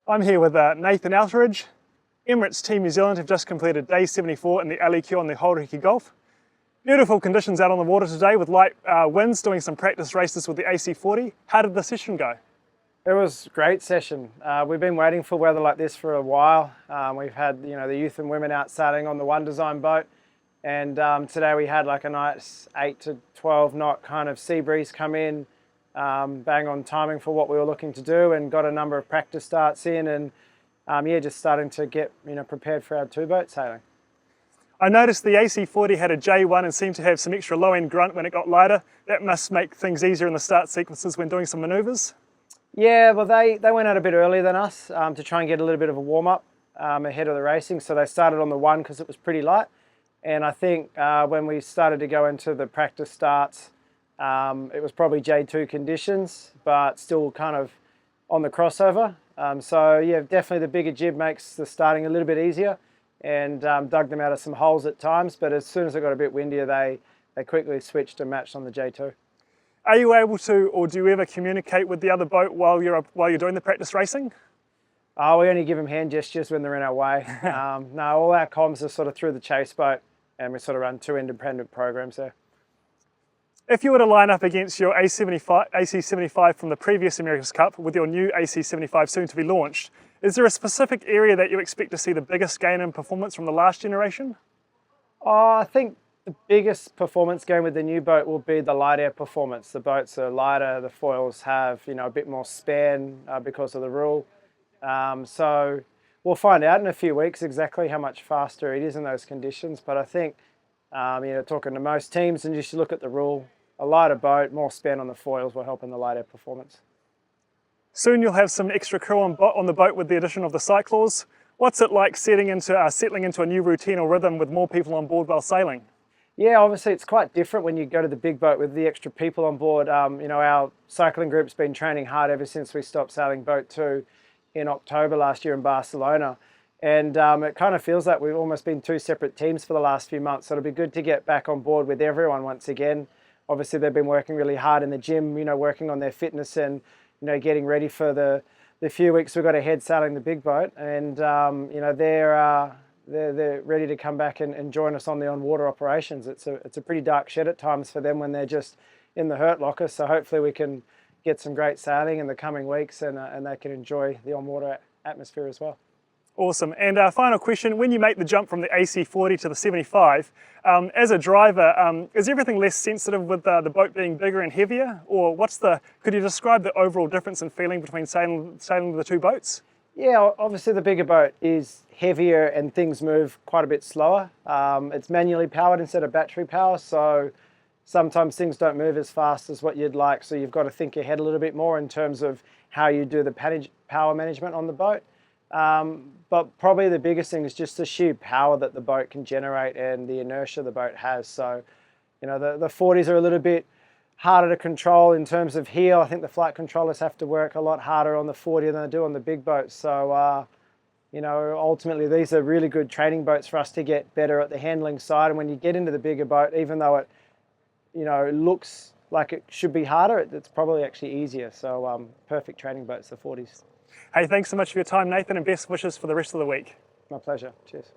I'm here with Nathan Outteridge. Emirates Team New Zealand have just completed day 74 in the LEQ on the Hauriki Gulf. Beautiful conditions out on the water today with light winds, doing some practice races with the AC40. How did the session go? It was a great session. We've been waiting for weather like this for a while. We've had the youth and women out sailing on the One Design boat, and today we had like a nice 8 to 12 knot kind of sea breeze come in, bang on timing for what we were looking to do, and got a number of practice starts in, and yeah, just starting to get prepared for our two boat sailing. I noticed the AC40 had a J1 and seemed to have some extra low-end grunt when it got lighter. That must make things easier in the start sequences when doing some manoeuvres. Yeah, well they went out a bit earlier than us to try and get a little bit of a warm-up ahead of the racing, so they started on the one because it was pretty light. And I think when we started to go into the practice starts, it was probably J2 conditions, but still kind of on the crossover. So yeah, definitely the bigger jib makes the starting a little bit easier, and dug them out of some holes at times, but as soon as it got a bit windier, they quickly switched and matched on the J2. Are you able to, or do you ever communicate with the other boat while you're doing the practice racing? Oh, we only give them hand gestures when they're in our way. No, all our comms are sort of through the chase boat, and we sort of run two independent programs there. If you were to line up against your AC75 from the previous America's Cup with your new AC75 soon to be launched, is there a specific area that you expect to see the biggest gain in performance from the last generation? Oh, I think the biggest performance gain with the new boat will be the light air performance. The boats are lighter, the foils have a bit more span because of the rule. So we'll find out in a few weeks exactly how much faster it is in those conditions. But I think, talking to most teams, and just look at the rule, a lighter boat, more span on the foils will help in the light air performance. Soon you'll have some extra crew on the boat with the addition of the cyclaws. What's it like settling into a new routine or rhythm with more people on board while sailing? Yeah, obviously it's quite different when you go to the big boat with the extra people on board. Our cycling group's been training hard ever since we stopped sailing boat 2 in October last year in Barcelona. And it kind of feels like we've almost been two separate teams for the last few months. So it'll be good to get back on board with everyone once again. Obviously they've been working really hard in the gym, working on their fitness and, getting ready for the few weeks we've got ahead sailing the big boat. And, they're ready to come back and join us on the on-water operations. It's a pretty dark shed at times for them when they're just in the hurt locker. So hopefully we can get some great sailing in the coming weeks, and they can enjoy the on-water atmosphere as well. Awesome. And our final question, when you make the jump from the AC40 to the 75, as a driver, is everything less sensitive with the boat being bigger and heavier? Or could you describe the overall difference in feeling between sailing the two boats? Yeah, obviously the bigger boat is heavier and things move quite a bit slower. It's manually powered instead of battery power, so sometimes things don't move as fast as what you'd like, so you've got to think ahead a little bit more in terms of how you do the power management on the boat. But probably the biggest thing is just the sheer power that the boat can generate and the inertia the boat has. So, the 40s are a little bit harder to control in terms of heel. I think the flight controllers have to work a lot harder on the 40 than they do on the big boats. So, ultimately these are really good training boats for us to get better at the handling side. And when you get into the bigger boat, even though it, it looks like it should be harder, it's probably actually easier. So, perfect training boats, the 40s. Hey, thanks so much for your time, Nathan, and best wishes for the rest of the week. My pleasure. Cheers.